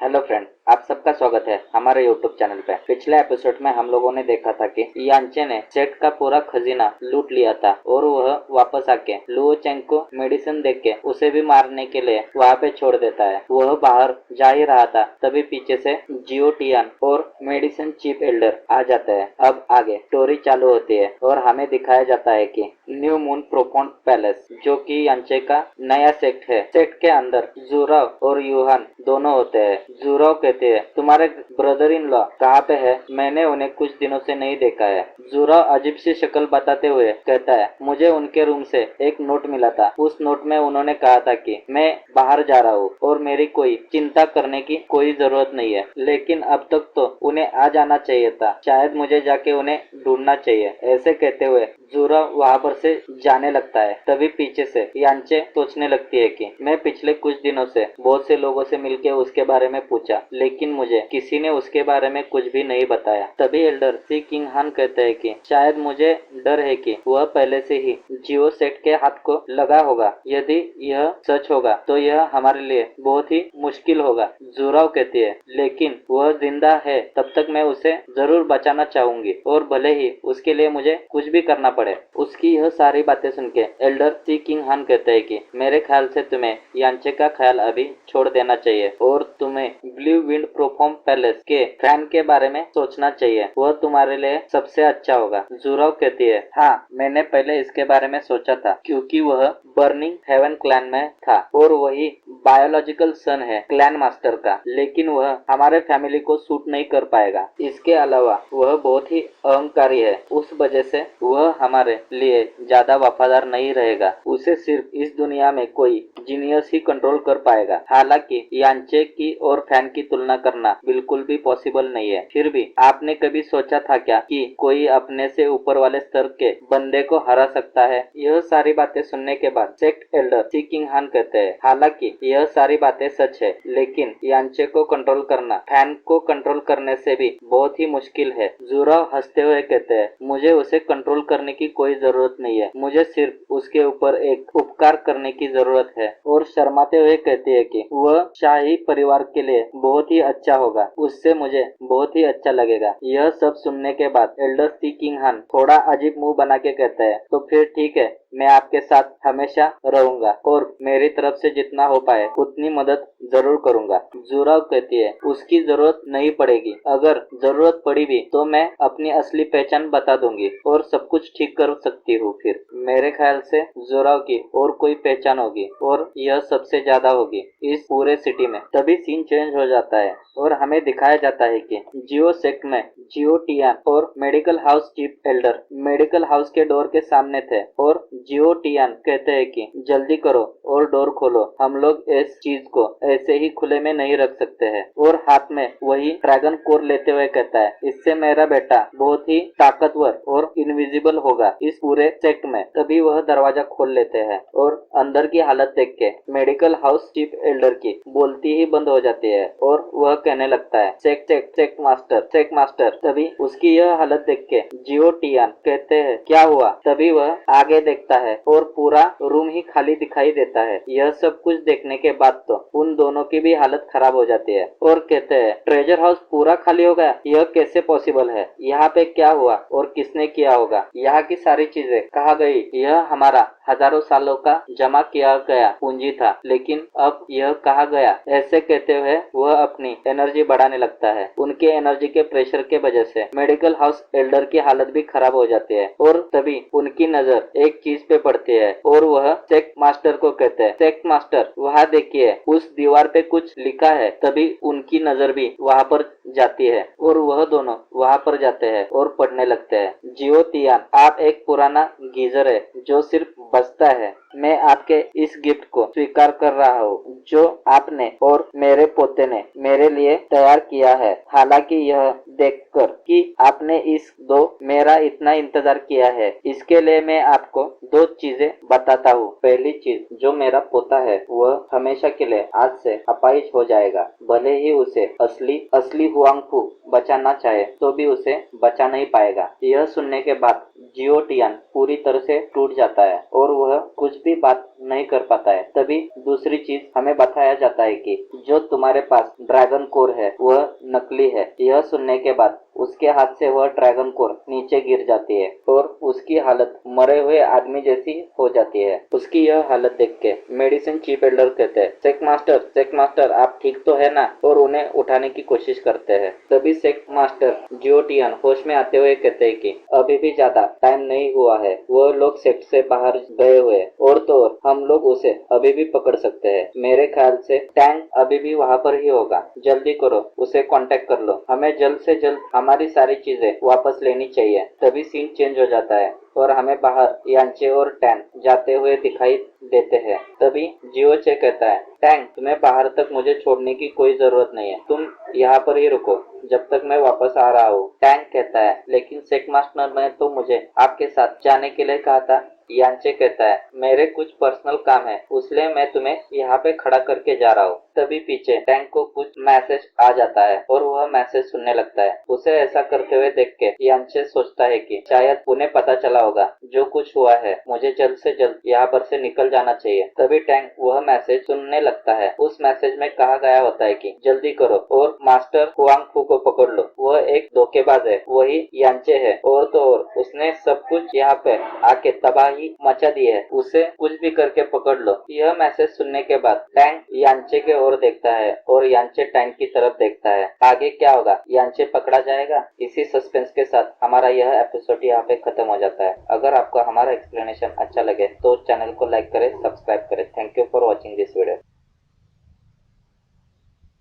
Hello friend, आप सबका स्वागत है हमारे यूट्यूब चैनल पे। पिछले एपिसोड में हम लोगों ने देखा था कि यांचे ने सेट का पूरा खजीना लूट लिया था और वह वापस आके लुओ चेंग को मेडिसिन देके के उसे भी मारने के लिए वहाँ पे छोड़ देता है। वह बाहर जा ही रहा था, तभी पीछे से जियो टियान और मेडिसिन चीफ एल्डर आ जाते हैं। अब आगे स्टोरी चालू होती है और हमें दिखाया जाता है कि न्यू मून प्रोफाउंड पैलेस, जो कि यांचे का नया सेक्ट है। सेक्ट के अंदर जुराव और यूहान दोनों होते हैं। जुराव कहते हैं, तुम्हारे ब्रदर इन लॉ कहाँ पे है? मैंने उन्हें कुछ दिनों से नहीं देखा है। जुराव अजीब सी शक्ल बताते हुए कहता है, मुझे उनके रूम से एक नोट मिला था। उस नोट में उन्होंने कहा था कि मैं बाहर जा रहा हूँ और मेरी कोई चिंता करने की कोई जरूरत नहीं है, लेकिन अब तक तो उन्हें आ जाना चाहिए था। शायद मुझे जाके उन्हें ढूंढना चाहिए। ऐसे कहते हुए जुराव वहाँ पर से जाने लगता है। तभी पीछे से यांचे सोचने लगती है कि मैं पिछले कुछ दिनों से बहुत से लोगों से मिलके उसके बारे में पूछा, लेकिन मुझे किसी ने उसके बारे में कुछ भी नहीं बताया। तभी एल्डर सी किंग हान कहते हैं कि शायद मुझे डर है कि वह पहले से ही जियो सेट के हाथ को लगा होगा। यदि यह सच होगा तो यह हमारे लिए बहुत ही मुश्किल होगा। जुराव कहती है, लेकिन वह जिंदा है, तब तक मैं उसे जरूर बचाना चाहूंगी और भले ही उसके लिए मुझे कुछ भी करना पड़े। उसकी यह सारी बातें सुन के एल्डर सी किंग हान कहते हैं कि मेरे ख्याल से तुम्हें यांचे का ख्याल अभी छोड़ देना चाहिए और तुम्हें ब्लू विंड प्रोफॉर्म पैलेस के फैन के बारे में सोचना चाहिए। वह तुम्हारे लिए सबसे अच्छा होगा। जुराव कहती है, हाँ, मैंने पहले इसके बारे में सोचा था, क्योंकि वह बर्निंग हेवन क्लैन में था और वही बायोलॉजिकल सन है क्लैन मास्टर का, लेकिन वह हमारे फैमिली को सूट नहीं कर पाएगा। इसके अलावा वह बहुत ही अहंकारी है, उस वजह से वह हमारे लिए ज्यादा वफादार नहीं रहेगा। उसे सिर्फ इस दुनिया में कोई जीनियस ही कंट्रोल कर पाएगा। हालांकि यांचे की और फैन की तुलना करना बिल्कुल भी पॉसिबल नहीं है। फिर भी आपने कभी सोचा था क्या कि कोई अपने से ऊपर वाले स्तर के बंदे को हरा सकता है? यह सारी बातें सुनने के बाद सेक्ट एल्डर सी किंग हान कहते हैं, हालांकि यह सारी बातें सच है, लेकिन यांचे को कंट्रोल करना फैन को कंट्रोल करने से भी बहुत ही मुश्किल है। जुराव हंसते हुए कहते हैं, मुझे उसे कंट्रोल करने की कोई जरूरत नहीं है, मुझे सिर्फ उसके ऊपर एक उपकार करने की जरूरत है। और शर्माते हुए कहती है कि वह शाही परिवार के लिए बहुत ही अच्छा होगा, उससे मुझे बहुत ही अच्छा लगेगा। यह सब सुनने के बाद एल्डर सी किंग हान थोड़ा अजीब मुंह बना के कहता है, तो फिर ठीक है, मैं आपके साथ हमेशा रहूंगा और मेरी तरफ से जितना हो पाए उतनी मदद जरूर करूंगा। जुराव कहती है, उसकी जरूरत नहीं पड़ेगी, अगर जरूरत पड़ी भी तो मैं अपनी असली पहचान बता दूंगी और सब कुछ ठीक कर सकती हूँ। फिर मेरे ख्याल से जुराव की और कोई पहचान होगी और यह सबसे ज्यादा होगी इस पूरे सिटी में। तभी सीन चेंज हो जाता है और हमें दिखाया जाता है कि जियो सेक्ट में जियो टियान और medical house chief Elder medical house के डोर के सामने थे और जियो टियान कहते हैं कि जल्दी करो और डोर खोलो, हम लोग इस चीज को ऐसे ही खुले में नहीं रख सकते हैं। और हाथ में वही ड्रैगन कोर लेते हुए कहता है, इससे मेरा बेटा बहुत ही ताकतवर और इनविजिबल होगा इस पूरे सेक्ट में। तभी वह दरवाजा खोल लेते हैं और अंदर की हालत देख के मेडिकल हाउस चीफ एल्डर की बोलती ही बंद हो जाती है और वह कहने लगता है, सेक्ट मास्टर। तभी उसकी यह हालत देख के जियो टियान कहते हैं, क्या हुआ? तभी वह आगे देखता है और पूरा रूम ही खाली दिखाई देता है। यह सब कुछ देखने के बाद तो उन दोनों की भी हालत खराब हो जाती है और कहते हैं, ट्रेजर हाउस पूरा खाली हो गया, यह कैसे पॉसिबल है? यहाँ पे क्या हुआ और किसने किया होगा? यहाँ की सारी चीजें कहाँ गई? यह हमारा हजारों सालों का जमा किया गया पूंजी था, लेकिन अब यह कहाँ गया? ऐसे कहते हुए वह अपनी एनर्जी बढ़ाने लगता है। उनके एनर्जी के प्रेशर के वजह से मेडिकल हाउस एल्डर की हालत भी खराब हो जाती है और तभी उनकी नजर एक चीज पे पड़ती है और वह सेक्ट मास्टर को कहते हैं, सेक्ट मास्टर, वहाँ देखिए, उस दीवार पे कुछ लिखा है। तभी उनकी नजर भी वहाँ पर जाती है और वह दोनों वहाँ पर जाते हैं और पढ़ने लगते हैं, जियो टियान, आप एक पुराना गीजर है जो सिर्फ बचता है। मैं आपके इस गिफ्ट को स्वीकार कर रहा हूँ जो आपने और मेरे पोते ने मेरे लिए तैयार किया है। हालांकि यह देखकर कि आपने इस दो मेरा इतना इंतजार किया है, इसके लिए मैं आपको दो चीजें बताता हूँ। पहली चीज, जो मेरा पोता है वह हमेशा के लिए आज से अपाहिज हो जाएगा। भले ही उसे असली हुआंगफू बचाना चाहे तो भी उसे बचा नहीं पाएगा। यह सुनने के बाद जियो टियान पूरी तरह से टूट जाता है और वह कुछ भी बात नहीं कर पाता है। तभी दूसरी चीज हमें बताया जाता है कि जो तुम्हारे पास ड्रैगन कोर है वह नकली है। यह सुनने के बाद उसके हाथ से वह ड्रैगन कोर नीचे गिर जाती है और उसकी हालत मरे हुए आदमी जैसी हो जाती है। उसकी यह हालत देख के मेडिसिन चीफ एल्डर कहते हैं, सेक मास्टर आप ठीक तो है ना? और उन्हें उठाने की कोशिश करते हैं। तभी सेक मास्टर जियोटियन होश में आते हुए कहते हैं कि अभी भी ज्यादा टाइम नहीं हुआ है, वह लोग सेक्ट से बाहर गए हुए और तो और हम लोग उसे अभी भी पकड़ सकते हैं। मेरे ख्याल से टैंक अभी भी वहाँ पर ही होगा, जल्दी करो, उसे कांटेक्ट कर लो, हमें जल्द से जल्द हमारी सारी चीजें वापस लेनी चाहिए। तभी सीन चेंज हो जाता है और हमें बाहर यांचे और टैंक जाते हुए दिखाई देते हैं। तभी जियोचे कहता है, टैंक तुम्हें बाहर तक मुझे छोड़ने की कोई जरूरत नहीं है, तुम यहाँ पर ही रुको जब तक मैं वापस आ रहा हूँ। टैंक कहता है, लेकिन सेक मास्टर ने तो मुझे आपके साथ जाने के लिए कहा था। यांचे कहता है, मेरे कुछ पर्सनल काम है इसलिए मैं तुम्हें यहाँ पे खड़ा करके जा रहा हूँ। तभी पीछे टैंक को कुछ मैसेज आ जाता है और वह मैसेज सुनने लगता है। उसे ऐसा करते हुए देख के यांचे सोचता है कि शायद उन्हें पता चला होगा जो कुछ हुआ है, मुझे जल्द से जल्द यहाँ पर से निकल जाना चाहिए। तभी टैंक वह मैसेज सुनने लगता है। उस मैसेज में कहा गया होता है कि जल्दी करो और मास्टर हुआंग फू को पकड़ लो, वह एक धोखेबाज है, वही यांचे है और तो और उसने सब कुछ यहाँ पे आके तबाही मचा दी है, उसे कुछ भी करके पकड़ लो। यह मैसेज सुनने के बाद टैंक यांचे के ओर देखता है और यांचे टैंक की तरफ देखता है। आगे क्या होगा? यांचे पकड़ा जाएगा? इसी सस्पेंस के साथ हमारा यह एपिसोड यहाँ पे खत्म हो जाता है। अगर आपको हमारा एक्सप्लेनेशन अच्छा लगे तो चैनल को लाइक करें, सब्सक्राइब करें। Thank you for watching this video.